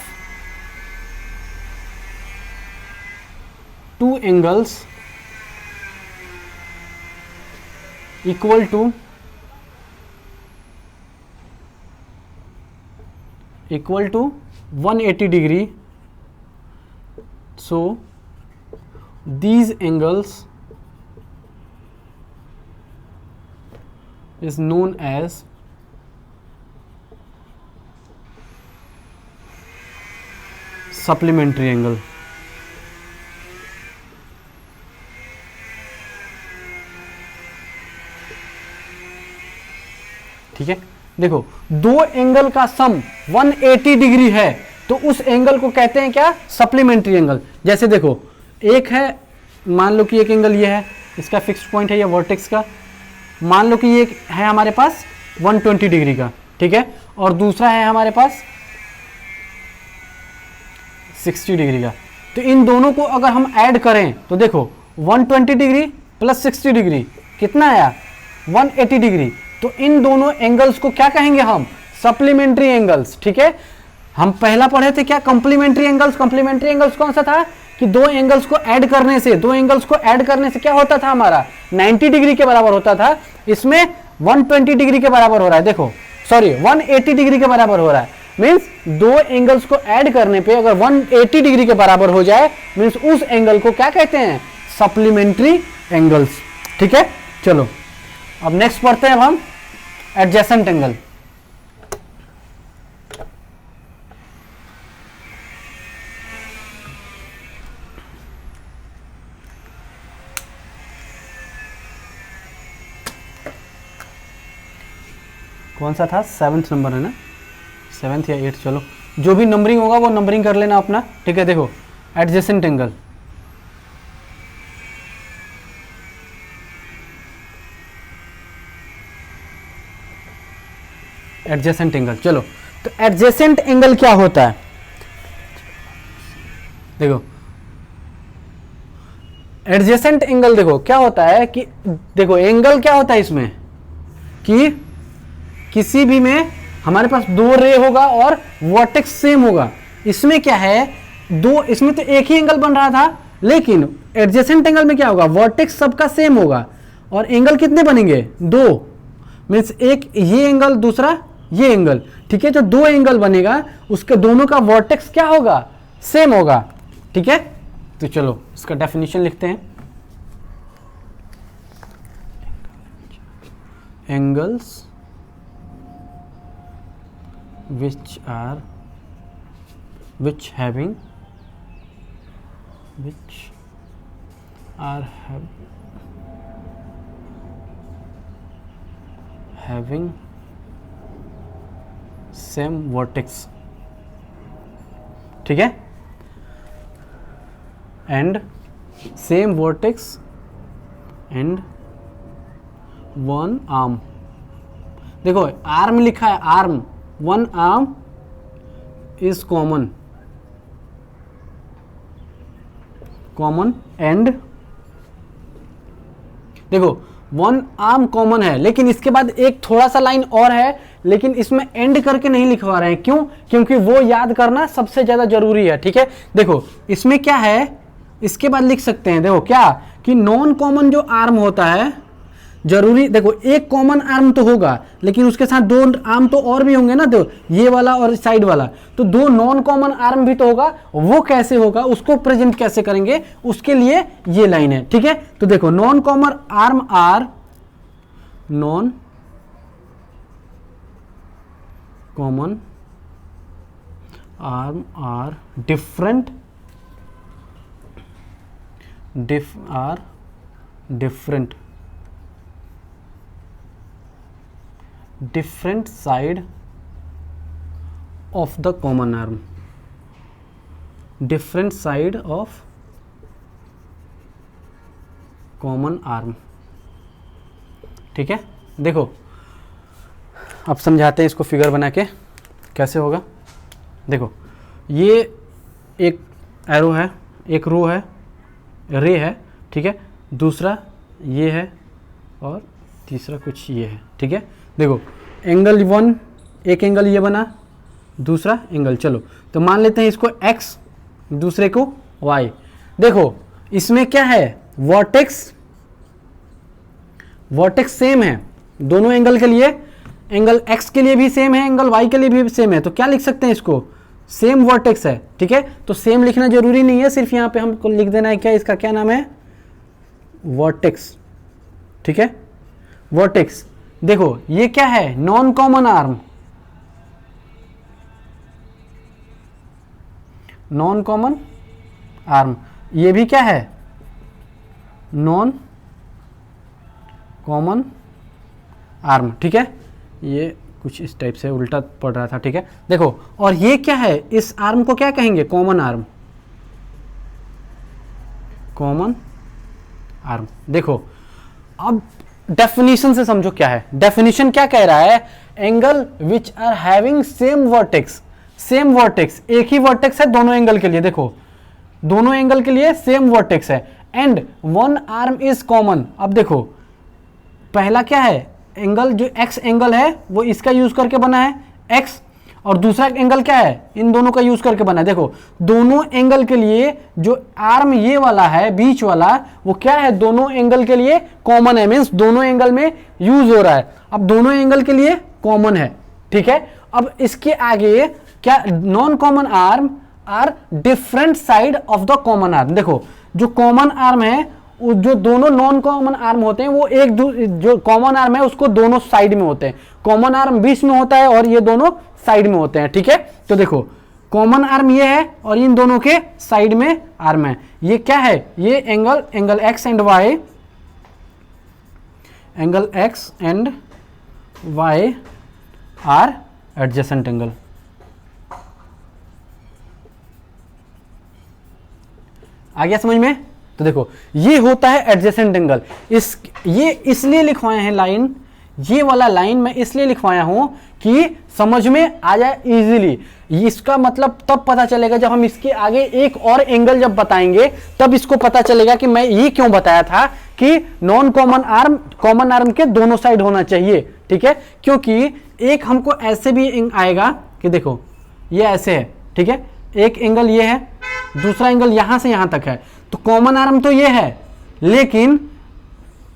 two angles equal to 180 degree. So these angles is known as supplementary angle। ठीक है, देखो दो एंगल का सम 180 डिग्री है तो उस एंगल को कहते हैं क्या? Supplementary angle. जैसे देखो एक है, मान लो कि एक एंगल ये है, इसका फिक्स्ड पॉइंट है ये वर्टेक्स का, मान लो कि ये है हमारे पास 120 डिग्री का। ठीक है, और दूसरा है हमारे पास 60 डिग्री का। तो इन दोनों को अगर हम ऐड करें तो देखो 120 डिग्री प्लस 60 डिग्री कितना आया? 180 डिग्री। तो इन दोनों एंगल्स को क्या कहेंगे हम? Supplementary angles. ठीक है, हम पहला पढ़े थे क्या? Complementary angles. कंप्लीमेंट्री एंगल्स कौन सा था कि दो एंगल्स को ऐड करने से क्या होता था? हमारा 90 डिग्री के बराबर होता था। इसमें 120 डिग्री के बराबर हो रहा है, देखो सॉरी 180 डिग्री के बराबर हो रहा है। मींस दो एंगल्स को ऐड करने पे अगर 180 डिग्री के बराबर हो जाए मींस उस एंगल को क्या कहते हैं? Supplementary angles. ठीक है, चलो अब नेक्स्ट पढ़ते हैं अब हम एडजेसेंट एंगल। कौन सा था? 7th नंबर है ना, 7th या 8th, चलो जो भी नंबरिंग होगा वो नंबरिंग कर लेना अपना। ठीक है, देखो एडजेसेंट एंगल, एडजेसेंट एंगल। चलो तो एडजेसेंट एंगल क्या होता है? देखो एडजेसेंट एंगल देखो क्या होता है कि देखो एंगल क्या होता है इसमें कि किसी भी में हमारे पास दो रे होगा और वर्टेक्स सेम होगा। इसमें क्या है, दो, इसमें तो एक ही एंगल बन रहा था, लेकिन एडजेसेंट एंगल में क्या होगा, वर्टेक्स सबका सेम होगा और एंगल कितने बनेंगे, दो, मीन्स एक ये एंगल दूसरा ये एंगल, ठीक है। जो दो एंगल बनेगा उसके दोनों का वर्टेक्स क्या होगा, सेम होगा, ठीक है। तो चलो इसका डेफिनेशन लिखते हैं। Angles which are which having which are having same vertex, ठीक है, and same vertex and one arm। देखो आर्म लिखा है, arm, one arm is common, common and देखो वन आर्म कॉमन है, लेकिन इसके बाद एक थोड़ा सा लाइन और है, लेकिन इसमें एंड करके नहीं लिखवा रहे हैं, क्यों, क्योंकि वो याद करना सबसे ज्यादा जरूरी है, ठीक है। देखो इसमें क्या है, इसके बाद लिख सकते हैं, देखो क्या कि नॉन कॉमन जो आर्म होता है, जरूरी देखो एक कॉमन आर्म तो होगा, लेकिन उसके साथ दो आर्म तो और भी होंगे ना, तो ये वाला और साइड वाला, तो दो नॉन कॉमन आर्म भी तो होगा। वो कैसे होगा, उसको प्रेजेंट कैसे करेंगे, उसके लिए ये लाइन है, ठीक है। तो देखो non common arm are, non common arm are different, different side of the common arm, different side of common arm, ठीक है। देखो अब समझाते हैं इसको फिगर बना के कैसे होगा। देखो ये एक एरो है, एक रो है, रे है, ठीक है, दूसरा ये है और तीसरा कुछ ये है, ठीक है। देखो एंगल वन, एक एंगल ये बना, दूसरा एंगल, चलो तो मान लेते हैं इसको x, दूसरे को y। देखो इसमें क्या है, वर्टेक्स सेम है दोनों एंगल के लिए, एंगल x के लिए भी सेम है, एंगल y के लिए भी सेम है, तो क्या लिख सकते हैं इसको, सेम वर्टेक्स है, ठीक है। तो सेम लिखना जरूरी नहीं है, सिर्फ यहाँ पे हमको लिख देना है क्या, इसका क्या नाम है, वर्टेक्स, ठीक है, वर्टेक्स। देखो ये क्या है, non common arm, non common arm, ये भी क्या है, नॉन कॉमन आर्म, ठीक है। ये कुछ इस टाइप से उल्टा पड़ रहा था, ठीक है। देखो और ये क्या है, इस आर्म को क्या कहेंगे, कॉमन आर्म, कॉमन आर्म। देखो अब डेफिनेशन से समझो क्या है, डेफिनेशन क्या कह रहा है, angle which are having same vertex, same vertex, एक ही वर्टेक्स है दोनों एंगल के लिए, देखो दोनों एंगल के लिए सेम वर्टेक्स है, and one arm is common. अब देखो पहला क्या है, एंगल जो एक्स एंगल है वो इसका यूज करके बना है एक्स, और दूसरा एंगल क्या है, इन दोनों का यूज करके बना है। देखो दोनों एंगल के लिए जो आर्म ये वाला है बीच वाला, वो क्या है, दोनों एंगल के लिए कॉमन है, मीन्स दोनों एंगल में यूज हो रहा है। अब दोनों एंगल के लिए कॉमन है, ठीक है। अब इसके आगे क्या, non common arm are different side of the common arm. देखो जो कॉमन आर्म है, जो दोनों नॉन कॉमन आर्म होते हैं वो एक जो कॉमन आर्म है उसको दोनों साइड में होते हैं, कॉमन आर्म बीच में होता है और ये दोनों साइड में होते हैं, ठीक है। तो देखो कॉमन आर्म ये है और इन दोनों के साइड में आर्म है, ये क्या है, ये angle x and y, angle x and y are adjacent angle. आ गया समझ में। तो देखो ये होता है एडजेसेंट एंगल। ये इसलिए लिखवाए हैं लाइन, ये वाला लाइन मैं इसलिए लिखवाया हूं कि समझ में आ जाए इजीली। इसका मतलब तब पता चलेगा जब हम इसके आगे एक और एंगल जब बताएंगे, तब इसको पता चलेगा कि मैं ये क्यों बताया था कि नॉन कॉमन आर्म के दोनों साइड होना चाहिए, ठीक है। क्योंकि एक हमको ऐसे भी आएगा कि देखो ये ऐसे है, ठीक है, एक एंगल ये है, दूसरा एंगल यहां से यहां तक है, तो कॉमन आर्म तो ये है, लेकिन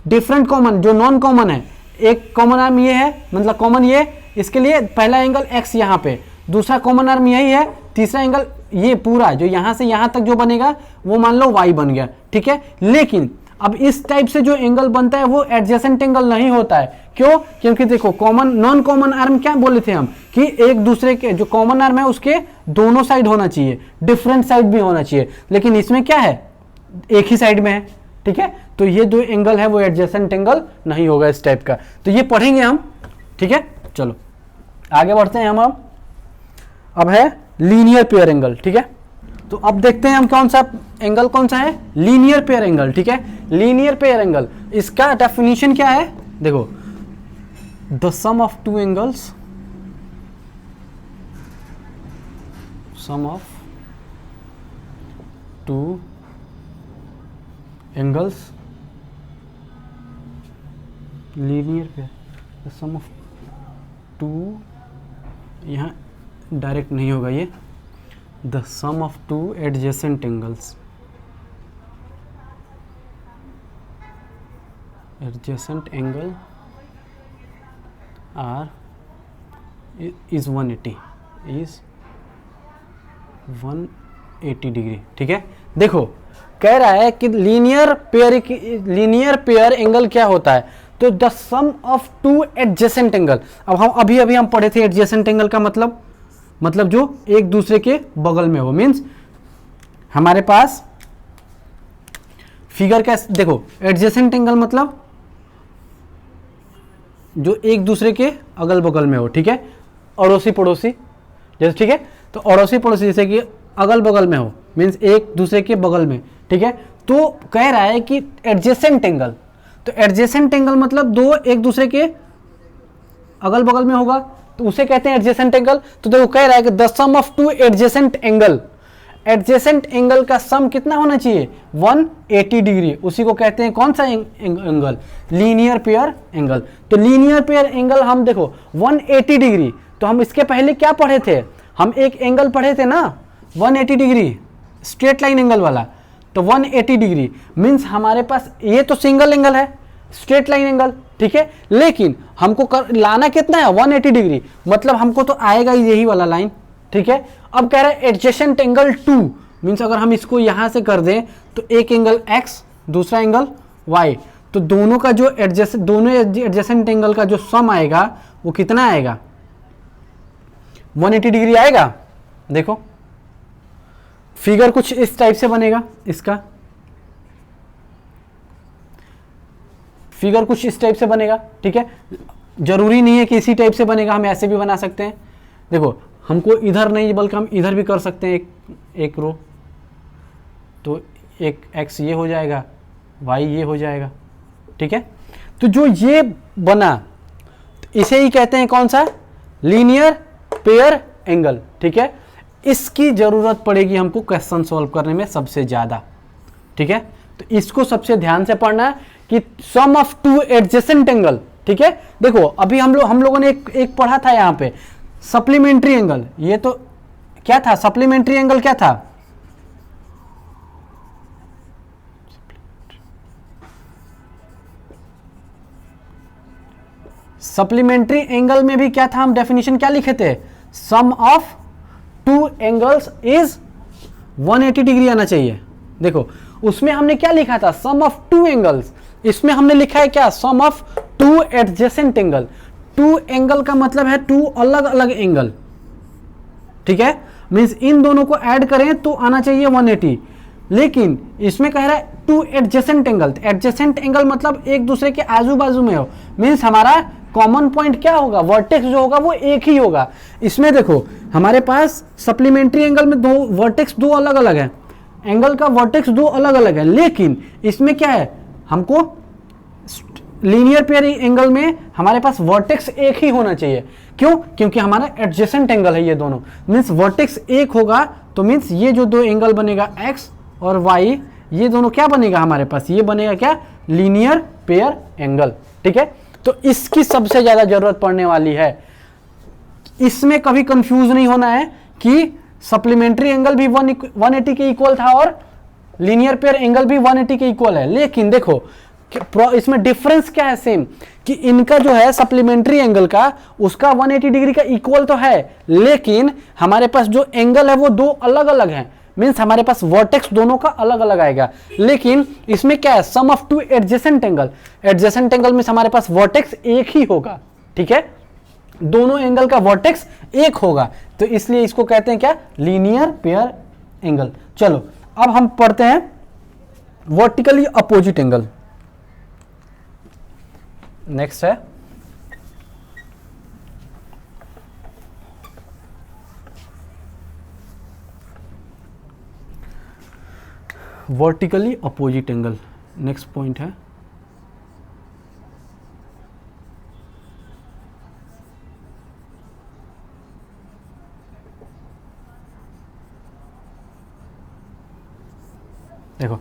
डिफरेंट कॉमन जो नॉन कॉमन है, एक कॉमन आर्म ये है, मतलब कॉमन ये, इसके लिए पहला एंगल x यहां पे, दूसरा कॉमन आर्म यही है, तीसरा एंगल ये पूरा जो यहां से यहां तक जो बनेगा वो मान लो y बन गया, ठीक है। लेकिन अब इस टाइप से जो एंगल बनता है वो एडजेसेंट एंगल नहीं होता है। क्यों? क्योंकि देखो नॉन कॉमन आर्म क्या बोले थे हम कि एक दूसरे के जो कॉमन आर्म है उसके दोनों साइड होना चाहिए, डिफरेंट साइड भी होना चाहिए, लेकिन इसमें क्या है, एक ही साइड में है, ठीक है। तो ये जो एंगल है वो एडजेसेंट एंगल नहीं होगा इस टाइप का, तो ये पढ़ेंगे हम, ठीक है। चलो आगे बढ़ते हैं हम। अब है लीनियर पेयर एंगल, ठीक है। तो अब देखते हैं हम कौन सा एंगल, कौन सा है, लीनियर पेयर एंगल, ठीक है। लीनियर पेयर एंगल, इसका डेफिनेशन क्या है, देखो, the sum of two angles, sum of two angles, linear pair, the sum of two, यहाँ डायरेक्ट नहीं होगा ये, the sum of two adjacent angles, adjacent angle are is 180 degree, ठीक है। देखो कह रहा है कि लीनियर पेयर एंगल क्या होता है, तो the sum of two adjacent angle. अब हम अभी हम पढ़े थे एडजेसेंट एंगल का मतलब जो एक दूसरे के बगल में हो, मीन्स हमारे पास फिगर कैसे, देखो एडजेसेंट एंगल मतलब जो एक दूसरे के अगल बगल में हो, ठीक है, अड़ोसी पड़ोसी जैसे, ठीक है। तो अड़ोसी पड़ोसी जैसे कि अगल बगल में हो, मीन्स एक दूसरे के बगल में, ठीक है। तो कह रहा है कि एडजेसेंट एंगल, तो एडजेसेंट एंगल मतलब दो एक दूसरे के अगल बगल में होगा, तो उसे कहते हैं एडजेसेंट एंगल। तो देखो कह रहा है कि the sum of two adjacent angle, adjacent angle का सम कितना होना चाहिए, 180 डिग्री, उसी को कहते हैं कौन सा एंगल, लीनियर पेयर एंगल। तो लीनियर पेयर एंगल हम देखो 180 डिग्री, तो हम इसके पहले क्या पढ़े थे, हम एक एंगल पढ़े थे ना 180 डिग्री, स्ट्रेट लाइन एंगल वाला। तो 180 डिग्री मीन्स हमारे पास ये तो सिंगल एंगल है, स्ट्रेट लाइन एंगल, ठीक है, लेकिन हमको लाना कितना है 180 डिग्री, मतलब हमको तो आएगा यही वाला लाइन, ठीक है। अब कह रहा है एडजेसेंट एंगल 2 मीन्स अगर हम इसको यहां से कर दें तो एक एंगल x, दूसरा एंगल y, तो दोनों का जो एडजेसेंट एंगल का जो सम आएगा वो कितना आएगा, 180 डिग्री आएगा। देखो फिगर कुछ इस टाइप से बनेगा, इसका फिगर कुछ इस टाइप से बनेगा, ठीक है। जरूरी नहीं है कि इसी टाइप से बनेगा, हम ऐसे भी बना सकते हैं। देखो हमको इधर नहीं बल्कि हम इधर भी कर सकते हैं, एक रो, तो एक x ये हो जाएगा, y ये हो जाएगा, ठीक है। तो जो ये बना इसे ही कहते हैं कौन सा, लीनियर पेयर एंगल, ठीक है। इसकी जरूरत पड़ेगी हमको क्वेश्चन सॉल्व करने में सबसे ज्यादा, ठीक है। तो इसको सबसे ध्यान से पढ़ना है कि सम ऑफ टू एडजेसेंट एंगल, ठीक है। देखो अभी हम लोगों ने एक पढ़ा था यहाँ पे सप्लीमेंट्री एंगल, ये तो क्या था, सप्लीमेंट्री एंगल क्या था, सप्लीमेंट्री एंगल में भी क्या था, हम डेफिनेशन क्या लिखे थे, sum of two angles is 180 degree आना चाहिए। देखो उसमें हमने क्या लिखा था, सम ऑफ टू एंगल्स, इसमें हमने लिखा है क्या, sum of two adjacent angle. Two angle का मतलब है टू अलग अलग एंगल, ठीक है, मींस इन दोनों को ऐड करें तो आना चाहिए 180, लेकिन इसमें कह रहा है to adjacent angle. Adjacent angle मतलब एक दूसरे के आजू बाजू में हो, मींस हमारा कॉमन पॉइंट क्या होगा, वर्टेक्स जो होगा वो एक ही होगा। इसमें देखो हमारे पास सप्लीमेंट्री एंगल में दो वर्टेक्स दो अलग अलग है, एंगल का वर्टेक्स दो अलग अलग है, लेकिन इसमें क्या है, हमको लीनियर पेयर एंगल में हमारे पास वर्टेक्स एक ही होना चाहिए। क्यों? क्योंकि हमारा एडजेसेंट एंगल है ये दोनों, मीन्स वर्टेक्स एक होगा तो मीन्स ये जो दो एंगल बनेगा x और y, ये दोनों क्या बनेगा हमारे पास, ये बनेगा क्या, लीनियर पेयर एंगल। ठीक है, तो इसकी सबसे ज्यादा जरूरत पड़ने वाली है। इसमें कभी कंफ्यूज नहीं होना है कि सप्लीमेंट्री एंगल भी 180 के इक्वल था और लीनियर पेयर एंगल भी 180 के इक्वल है, लेकिन देखो इसमें डिफरेंस क्या है सेम, कि इनका जो है सप्लीमेंट्री एंगल का उसका 180 डिग्री का इक्वल तो है, लेकिन हमारे पास जो एंगल है वो दो अलग अलग हैं, मींस हमारे पास वर्टेक्स दोनों का अलग अलग आएगा। लेकिन इसमें क्या है, sum of two adjacent angle, adjacent angle में हमारे पास वर्टेक्स एक ही होगा। ठीक है, दोनों एंगल का वर्टेक्स एक होगा, तो इसलिए इसको कहते हैं क्या, लीनियर पेयर एंगल। चलो अब हम पढ़ते हैं वर्टिकली अपोजिट एंगल। नेक्स्ट है vertically opposite angle. Next point है देखो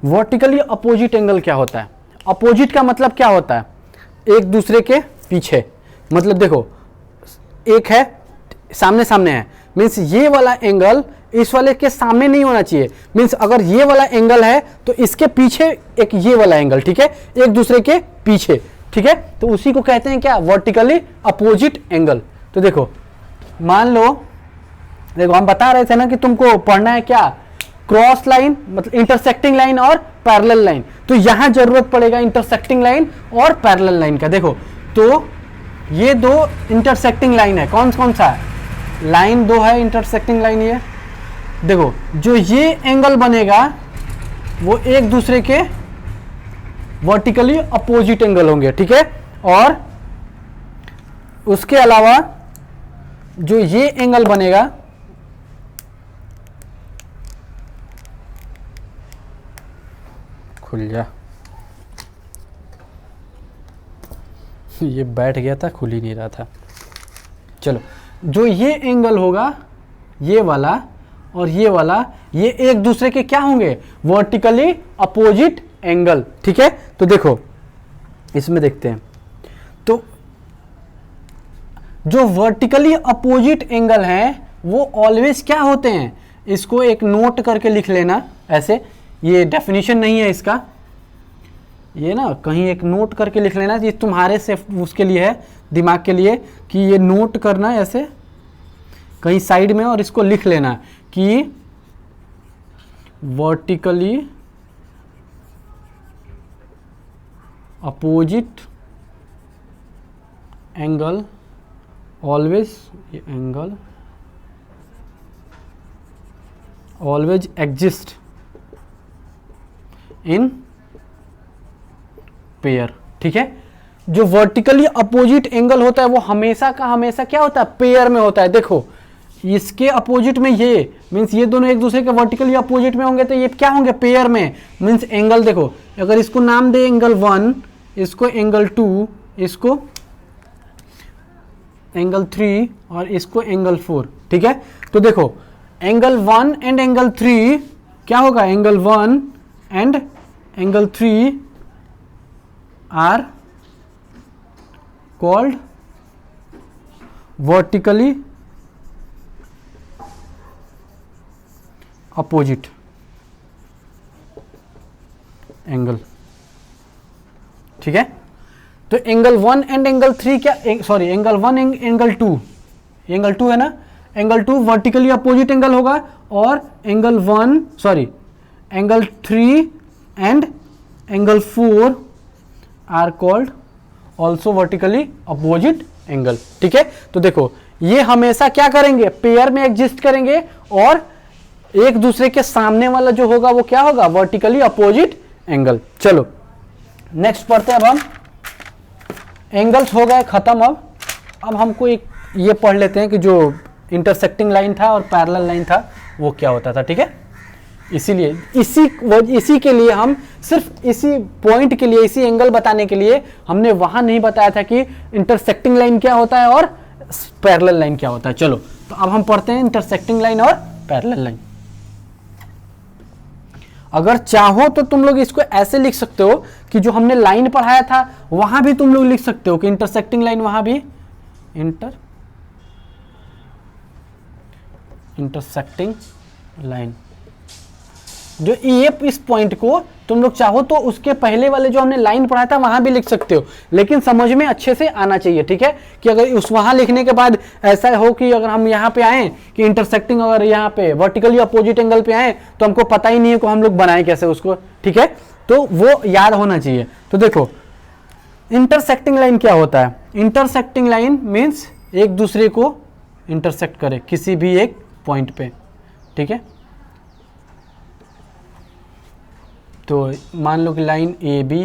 वर्टिकली अपोजिट एंगल क्या होता है। अपोजिट का मतलब क्या होता है, एक दूसरे के पीछे, मतलब देखो एक है सामने सामने है, मीन्स ये वाला एंगल इस वाले के सामने नहीं होना चाहिए, मीन्स अगर ये वाला एंगल है तो इसके पीछे एक ये वाला एंगल, ठीक है, एक दूसरे के पीछे। ठीक है, तो उसी को कहते हैं क्या, वर्टिकली अपोजिट एंगल। तो देखो मान लो, देखो हम बता रहे थे ना कि तुमको पढ़ना है क्या, क्रॉस लाइन मतलब इंटरसेक्टिंग लाइन और पैरेलल लाइन, तो यहां जरूरत पड़ेगा इंटरसेक्टिंग लाइन और पैरेलल लाइन का। देखो तो ये दो इंटरसेक्टिंग लाइन है, कौन कौन सा है, लाइन दो है इंटरसेक्टिंग लाइन। ये देखो जो ये एंगल बनेगा वो एक दूसरे के वर्टिकली अपोजिट एंगल होंगे। ठीक है, और उसके अलावा जो ये एंगल बनेगा खुल जा, ये बैठ गया था, खुल ही नहीं रहा था। चलो जो ये एंगल होगा ये वाला और ये वाला, ये एक दूसरे के क्या होंगे, वर्टिकली अपोजिट एंगल। ठीक है, तो देखो इसमें देखते हैं, तो जो वर्टिकली अपोजिट एंगल हैं वो ऑलवेज क्या होते हैं, इसको एक नोट करके लिख लेना ऐसे, ये डेफिनेशन नहीं है इसका, ये ना कहीं एक नोट करके लिख लेना, ये तुम्हारे से उसके लिए है, दिमाग के लिए, कि ये नोट करना ऐसे कहीं साइड में और इसको लिख लेना कि vertically opposite angle always exist in pair. ठीक है, जो वर्टिकली अपोजिट एंगल होता है वो हमेशा का हमेशा क्या होता है, पेयर में होता है। देखो इसके अपोजिट में ये मीन्स ये दोनों एक दूसरे के वर्टिकली अपोजिट में होंगे तो ये क्या होंगे, पेयर में। मीन्स एंगल देखो, अगर इसको नाम दे एंगल 1, इसको एंगल 2, इसको एंगल 3 और इसको एंगल 4। ठीक है, तो देखो एंगल 1 एंड एंगल 3 क्या होगा, angle 1 and angle 3 are called vertically opposite angle. ठीक है, तो एंगल 1 एंड एंगल 3 क्या, sorry angle 1 and angle 2, angle 2 है ना, एंगल 2 वर्टिकली अपोजिट एंगल होगा, और angle 3 and angle 4 are called also vertically opposite angle. ठीक है, तो देखो ये हमेशा क्या करेंगे, पेयर में एग्जिस्ट करेंगे, और एक दूसरे के सामने वाला जो होगा वो क्या होगा, वर्टिकली अपोजिट एंगल। चलो नेक्स्ट पढ़ते हैं। अब हम एंगल्स हो गए खत्म। अब हमको एक ये पढ़ लेते हैं कि जो इंटरसेक्टिंग लाइन था और पैरेलल लाइन था वो क्या होता था। ठीक है, इसीलिए इसी के लिए हम सिर्फ इसी पॉइंट के लिए, इसी एंगल बताने के लिए हमने वहां नहीं बताया था कि इंटरसेक्टिंग लाइन क्या होता है और पैरेलल लाइन क्या होता है। चलो तो अब हम पढ़ते हैं इंटरसेक्टिंग लाइन और पैरेलल लाइन। अगर चाहो तो तुम लोग इसको ऐसे लिख सकते हो कि जो हमने लाइन पढ़ाया था वहां भी तुम लोग लिख सकते हो कि इंटरसेक्टिंग लाइन, वहां भी इंटरसेक्टिंग लाइन, जो ये इस पॉइंट को तुम लोग चाहो तो उसके पहले वाले जो हमने लाइन पढ़ाया था वहां भी लिख सकते हो, लेकिन समझ में अच्छे से आना चाहिए, ठीक है। कि अगर उस वहां लिखने के बाद ऐसा हो कि अगर हम यहाँ पे आए कि इंटरसेक्टिंग, अगर यहाँ पे वर्टिकली अपोजिट एंगल पे आए तो हमको पता ही नहीं है कि हम लोग बनाए कैसे उसको, ठीक है। तो वो याद होना चाहिए। तो देखो इंटरसेक्टिंग लाइन क्या होता है। इंटरसेक्टिंग लाइन मीन्स एक दूसरे को इंटरसेक्ट करे किसी भी एक पॉइंट पे, ठीक है। तो मान लो कि लाइन ए बी,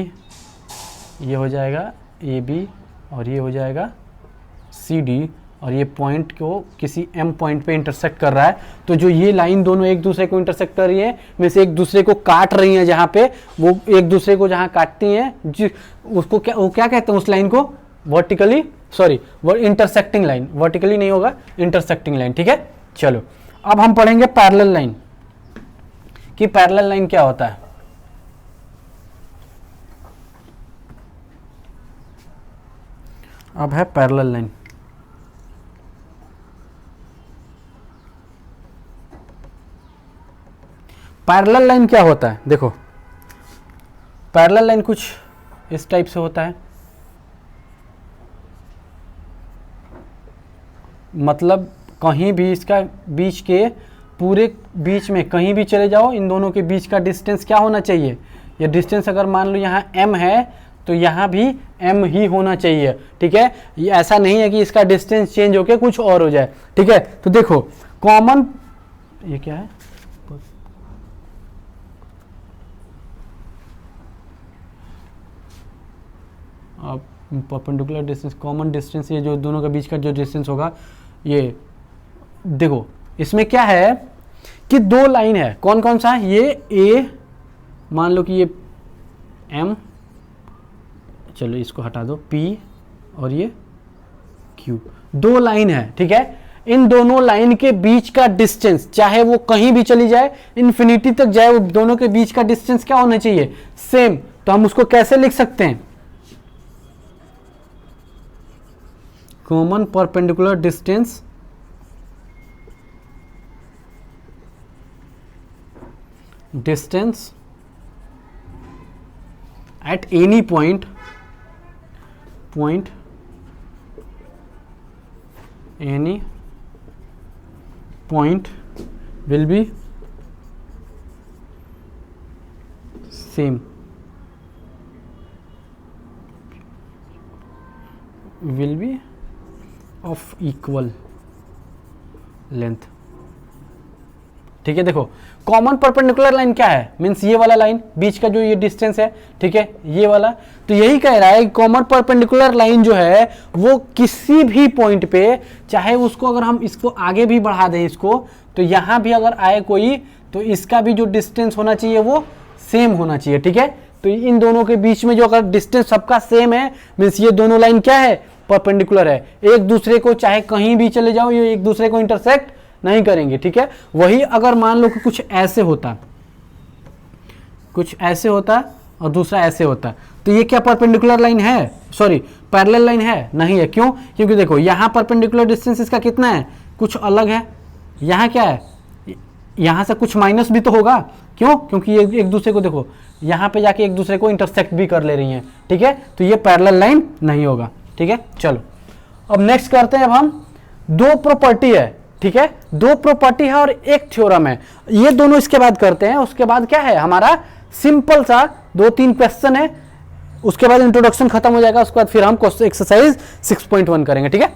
ये हो जाएगा ए बी और ये हो जाएगा सी डी, और ये पॉइंट को किसी एम पॉइंट पे इंटरसेक्ट कर रहा है। तो जो ये लाइन दोनों एक दूसरे को इंटरसेक्ट कर रही है, में से एक दूसरे को काट रही है, जहाँ पे वो एक दूसरे को जहाँ काटती हैं उसको क्या कहते हैं, उस लाइन को वर्टिकली, सॉरी वो इंटरसेक्टिंग लाइन, वर्टिकली नहीं होगा, इंटरसेक्टिंग लाइन, ठीक है। चलो अब हम पढ़ेंगे पैरेलल लाइन कि पैरेलल लाइन क्या होता है। अब है पैरेलल लाइन। पैरेलल लाइन क्या होता है, देखो पैरेलल लाइन कुछ इस टाइप से होता है। मतलब कहीं भी इसका बीच के पूरे बीच में कहीं भी चले जाओ, इन दोनों के बीच का डिस्टेंस क्या होना चाहिए। ये डिस्टेंस अगर मान लो यहाँ m है तो यहाँ भी m ही होना चाहिए, ठीक है। ये ऐसा नहीं है कि इसका डिस्टेंस चेंज होके कुछ और हो जाए, ठीक है। तो देखो कॉमन, ये क्या है, अब परपेंडिकुलर डिस्टेंस, कॉमन डिस्टेंस, ये जो दोनों के बीच का जो डिस्टेंस होगा, ये देखो इसमें क्या है कि दो लाइन है, कौन कौन सा, ये ए, मान लो कि ये m, चलो इसको हटा दो, P और ये Q, दो लाइन है, ठीक है। इन दोनों लाइन के बीच का डिस्टेंस चाहे वो कहीं भी चली जाए, इन्फिनिटी तक जाए, वो दोनों के बीच का डिस्टेंस क्या होना चाहिए, सेम। तो हम उसको कैसे लिख सकते हैं, common perpendicular distance at any point will be same, will be of equal length, ठीक है। देखो कॉमन परपेंडिकुलर लाइन क्या है, मीन्स ये वाला लाइन, बीच का जो ये डिस्टेंस है, ठीक है, ये वाला। तो यही कह रहा है कि कॉमन परपेंडिकुलर लाइन जो है वो किसी भी पॉइंट पे, चाहे उसको अगर हम इसको आगे भी बढ़ा दें इसको, तो यहाँ भी अगर आए कोई, तो इसका भी जो डिस्टेंस होना चाहिए वो सेम होना चाहिए, ठीक है। तो इन दोनों के बीच में जो अगर डिस्टेंस सबका सेम है, मीन्स ये दोनों लाइन क्या है, परपेंडिकुलर है, एक दूसरे को चाहे कहीं भी चले जाओ ये एक दूसरे को इंटरसेक्ट नहीं करेंगे, ठीक है। वही अगर मान लो कि कुछ ऐसे होता और दूसरा ऐसे होता, तो ये क्या परपेंडिकुलर लाइन है, सॉरी पैरेलल लाइन है, नहीं है। क्यों, क्योंकि देखो यहाँ परपेंडिकुलर डिस्टेंस इसका कितना है, कुछ अलग है, यहाँ क्या है, यहाँ से कुछ माइनस भी तो होगा। क्यों, क्योंकि ये एक दूसरे को देखो यहाँ पे जाके एक दूसरे को इंटरसेक्ट भी कर ले रही हैं, ठीक है। तो ये पैरेलल लाइन नहीं होगा, ठीक है। चलो अब नेक्स्ट करते हैं। अब हम दो प्रॉपर्टी है, ठीक है, दो प्रॉपर्टी है और एक थ्योरम है, ये दोनों इसके बाद करते हैं। उसके बाद क्या है हमारा सिंपल सा 2-3 क्वेश्चन है, उसके बाद इंट्रोडक्शन खत्म हो जाएगा। उसके बाद फिर हम एक्सरसाइज 6.1 करेंगे, ठीक है।